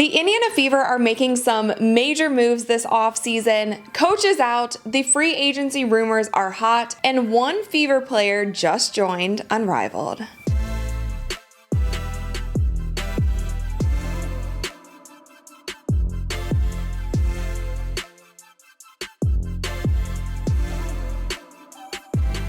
The Indiana Fever are making some major moves this offseason. Coach is out, the free agency rumors are hot, and one Fever player just joined Unrivaled.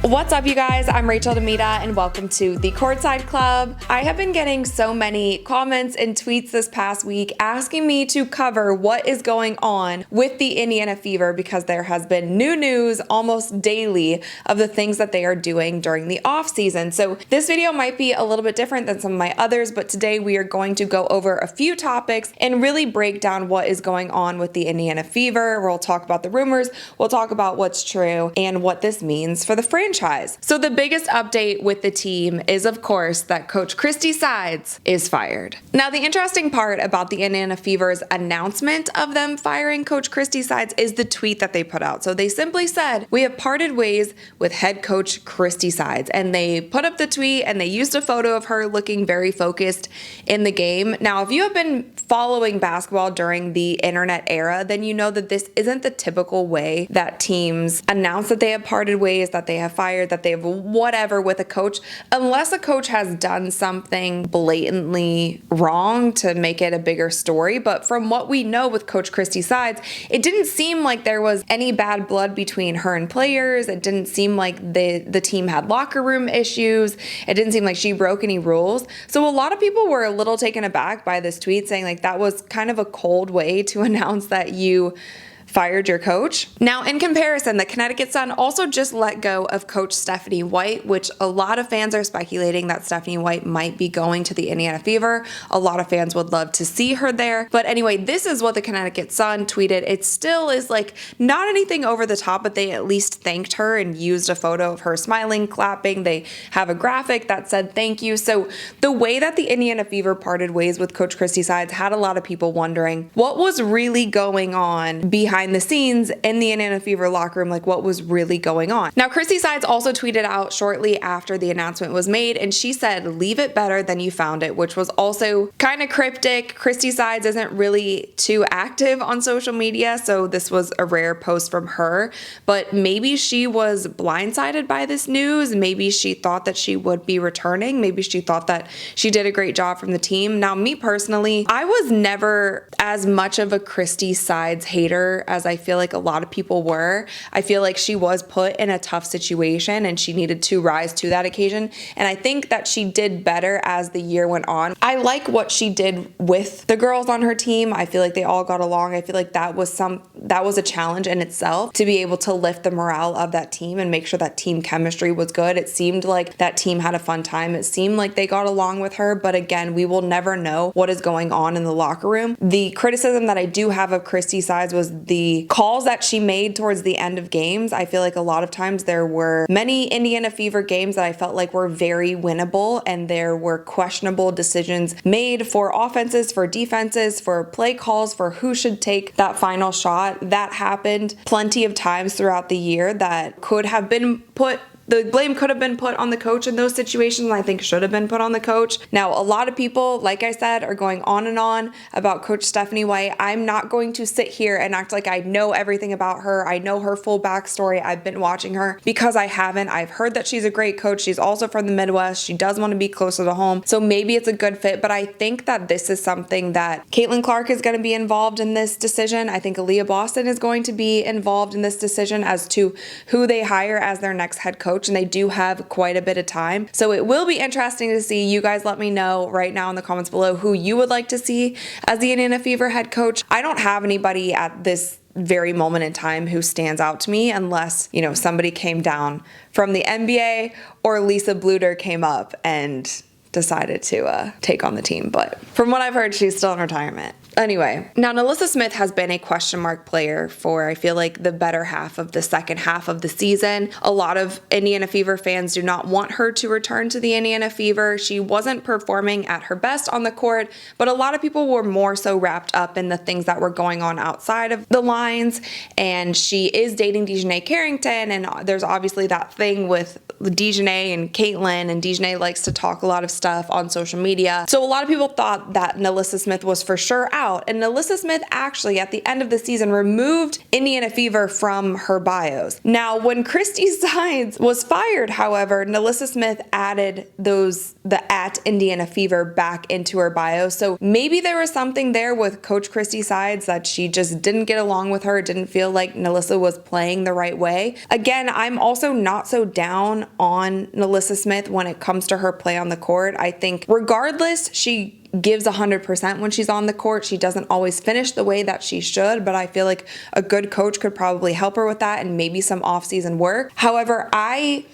What's up, you guys? I'm DeMita, and welcome to the Courtside Club. I have been getting so many comments and tweets this past week asking me to cover what is going on with the Indiana Fever because there has been new news almost daily of the things that they are doing during the off season. So this video might be a little bit different than some of my others, but today we are going to go over a few topics and really break down what is going on with the Indiana Fever. We'll talk about the rumors, we'll talk about what's true, and what this means for the franchise. So the biggest update with the team is, of course, that Coach Christie Sides is fired. Now, the interesting part about the Indiana Fever's announcement of them firing Coach Christie Sides is the tweet that they put out. So they simply said, "We have parted ways with head coach Christie Sides." And they put up the tweet and they used a photo of her looking very focused in the game. Now, if you have been following basketball during the internet era, then you know that this isn't the typical way that teams announce that they have parted ways, that they have fired, that they have whatever with a coach, unless a coach has done something blatantly wrong to make it a bigger story. But from what we know with Coach Christie Sides, it didn't seem like there was any bad blood between her and players. It didn't seem like the team had locker room issues. It didn't seem like she broke any rules. So a lot of people were a little taken aback by this tweet, saying like that was kind of a cold way to announce that you fired your coach. Now, in comparison, the Connecticut Sun also just let go of Coach Stephanie White, which a lot of fans are speculating that Stephanie White might be going to the Indiana Fever. A lot of fans would love to see her there. But anyway, this is what the Connecticut Sun tweeted. It still is like not anything over the top, but they at least thanked her and used a photo of her smiling, clapping. They have a graphic that said thank you. So the way that the Indiana Fever parted ways with Coach Christie Sides had a lot of people wondering what was really going on behind the scenes in the Indiana Fever locker room, like what was really going on. Now, Christie Sides also tweeted out shortly after the announcement was made, and she said, "Leave it better than you found it," which was also kind of cryptic. Christie Sides isn't really too active on social media, so this was a rare post from her, but maybe she was blindsided by this news. Maybe she thought that she would be returning. Maybe she thought that she did a great job from the team. Now, me personally, I was never as much of a Christie Sides hater as I feel like a lot of people were. I feel like she was put in a tough situation and she needed to rise to that occasion. And I think that she did better as the year went on. I like what she did with the girls on her team. I feel like they all got along. I feel like that was a challenge in itself to be able to lift the morale of that team and make sure that team chemistry was good. It seemed like that team had a fun time. It seemed like they got along with her. But again, we will never know what is going on in the locker room. The criticism that I do have of Christie Sides was the calls that she made towards the end of games. I feel like a lot of times there were many Indiana Fever games that I felt like were very winnable, and there were questionable decisions made for offenses, for defenses, for play calls, for who should take that final shot. That happened plenty of times throughout the year that could have been the blame could have been put on the coach in those situations, and I think should have been put on the coach. Now, a lot of people, like I said, are going on and on about Coach Stephanie White. I'm not going to sit here and act like I know everything about her. I know her full backstory. I've been watching her because I haven't. I've heard that she's a great coach. She's also from the Midwest. She does want to be closer to home. So maybe it's a good fit, but I think that this is something that Caitlin Clark is going to be involved in this decision. I think Aaliyah Boston is going to be involved in this decision as to who they hire as their next head coach. And they do have quite a bit of time. So it will be interesting to see. You guys let me know right now in the comments below who you would like to see as the Indiana Fever head coach. I don't have anybody at this very moment in time who stands out to me unless, somebody came down from the NBA or Lisa Bluder came up and decided to take on the team. But from what I've heard, she's still in retirement. Anyway, now Nalyssa Smith has been a question mark player for, I feel like, the better half of the second half of the season. A lot of Indiana Fever fans do not want her to return to the Indiana Fever. She wasn't performing at her best on the court, but a lot of people were more so wrapped up in the things that were going on outside of the lines. And she is dating DeJounte Carrington, and there's obviously that thing with DeJounte and Caitlin, and DeJounte likes to talk a lot of stuff stuff on social media. So a lot of people thought that Nalyssa Smith was for sure out, and Nalyssa Smith actually at the end of the season removed Indiana Fever from her bios. Now, when Christie Sides was fired, however, Nalyssa Smith added the at Indiana Fever back into her bio. So maybe there was something there with Coach Christie Sides that she just didn't get along with her, didn't feel like Nalyssa was playing the right way. Again, I'm also not so down on Nalyssa Smith when it comes to her play on the court. I think regardless, she gives 100% when she's on the court. She doesn't always finish the way that she should, but I feel like a good coach could probably help her with that and maybe some off-season work. However, I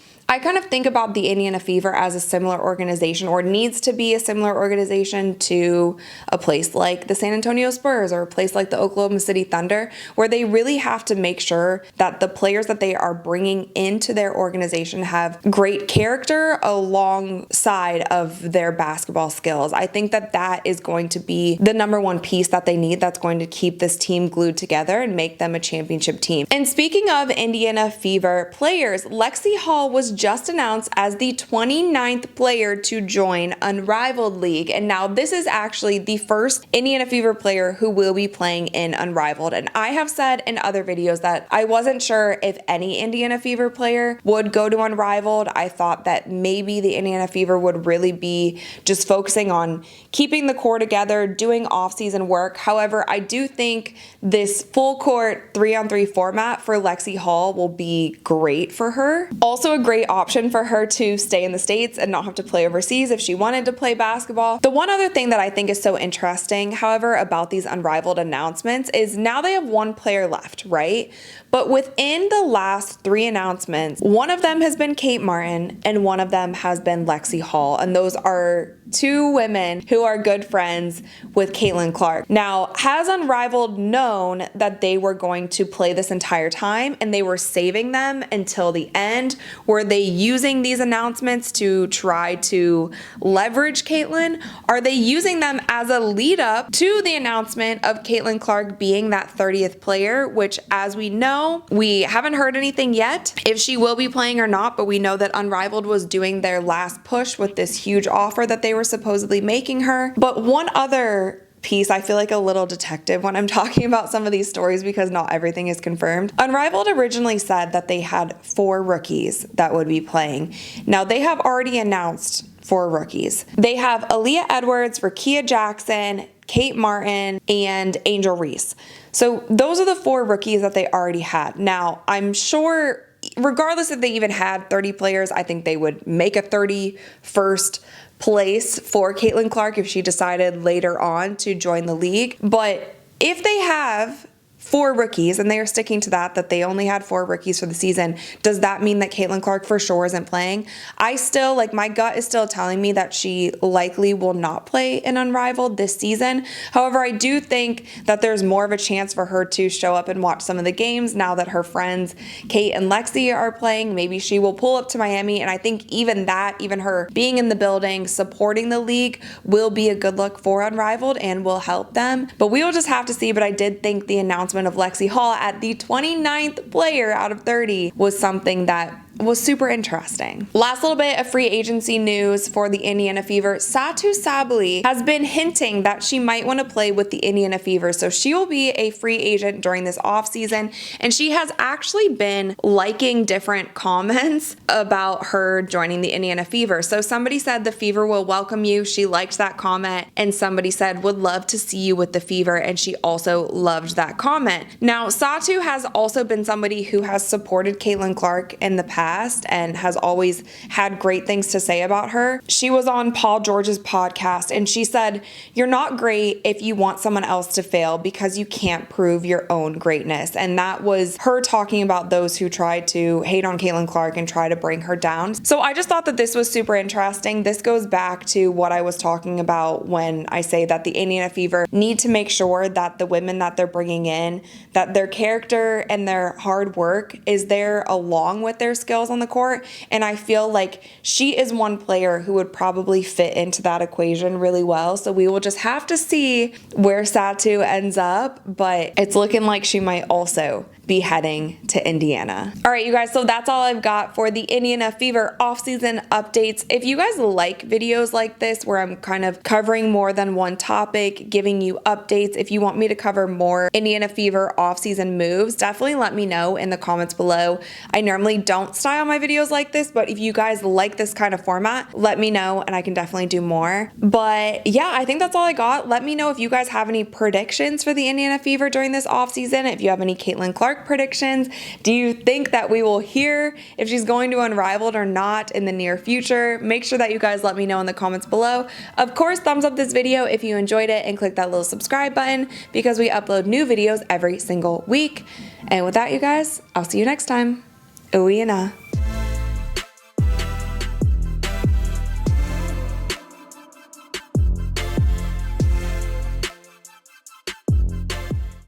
kind of think about the Indiana Fever as a similar organization, or needs to be a similar organization to a place like the San Antonio Spurs or a place like the Oklahoma City Thunder, where they really have to make sure that the players that they are bringing into their organization have great character alongside of their basketball skills. I think that that is going to be the number one piece that they need that's going to keep this team glued together and make them a championship team. And speaking of Indiana Fever players, Lexie Hull was just announced as the 29th player to join Unrivaled League. And now this is actually the first Indiana Fever player who will be playing in Unrivaled. And I have said in other videos that I wasn't sure if any Indiana Fever player would go to Unrivaled. I thought that maybe the Indiana Fever would really be just focusing on keeping the core together, doing off-season work. However, I do think this full court 3-on-3 format for Lexie Hull will be great for her. Also a great option for her to stay in the States and not have to play overseas if she wanted to play basketball. The one other thing that I think is so interesting, however, about these Unrivaled announcements is now they have one player left, right? But within the last 3 announcements, one of them has been Kate Martin and one of them has been Lexie Hull. And those are 2 women who are good friends with Caitlin Clark. Now, has Unrivaled known that they were going to play this entire time and they were saving them until the end? Were they using these announcements to try to leverage Caitlin? Are they using them as a lead up to the announcement of Caitlin Clark being that 30th player, which, as we know, we haven't heard anything yet if she will be playing or not, but we know that Unrivaled was doing their last push with this huge offer that they were supposedly making her. But one other piece, I feel like a little detective when I'm talking about some of these stories because not everything is confirmed. Unrivaled originally said that they had 4 rookies that would be playing. Now they have already announced 4 rookies. They have Aaliyah Edwards, Rakia Jackson, Kate Martin, and Angel Reese. So those are the 4 rookies that they already had. Now, I'm sure regardless if they even had 30 players, I think they would make a 31st place for Caitlin Clark if she decided later on to join the league. But if they have 4 rookies, and they are sticking to that they only had 4 rookies for the season, does that mean that Caitlin Clark for sure isn't playing? I still, my gut is still telling me that she likely will not play in Unrivaled this season. However, I do think that there's more of a chance for her to show up and watch some of the games now that her friends Kate and Lexie are playing. Maybe she will pull up to Miami, and I think even her being in the building, supporting the league will be a good look for Unrivaled and will help them. But we will just have to see, but I did think the announcement of Lexie Hull at the 29th player out of 30 was something that was super interesting. Last little bit of free agency news for the Indiana Fever. Satu Sabally has been hinting that she might want to play with the Indiana Fever, so she will be a free agent during this offseason, and she has actually been liking different comments about her joining the Indiana Fever. So somebody said the Fever will welcome you. She liked that comment, and somebody said would love to see you with the Fever, and she also loved that comment. Now, Satu has also been somebody who has supported Caitlin Clark in the past and has always had great things to say about her. She was on Paul George's podcast and she said, "You're not great if you want someone else to fail because you can't prove your own greatness." And that was her talking about those who tried to hate on Caitlin Clark and try to bring her down. So I just thought that this was super interesting. This goes back to what I was talking about when I say that the Indiana Fever need to make sure that the women that they're bringing in, that their character and their hard work is there along with their skills on the court. And I feel like she is one player who would probably fit into that equation really well. So we will just have to see where Satu ends up, but it's looking like she might also be heading to Indiana. All right, you guys, so that's all I've got for the Indiana Fever off-season updates. If you guys like videos like this where I'm kind of covering more than one topic, giving you updates, if you want me to cover more Indiana Fever off-season moves, definitely let me know in the comments below. I normally don't style my videos like this, but if you guys like this kind of format, let me know and I can definitely do more. But yeah, I think that's all I got. Let me know if you guys have any predictions for the Indiana Fever during this offseason. If you have any Caitlin Clark predictions, do you think that we will hear if she's going to Unrivaled or not in the near future? Make sure that you guys let me know in the comments below. Of course, thumbs up this video if you enjoyed it and click that little subscribe button because we upload new videos every single week. And with that, you guys, I'll see you next time. Wnba.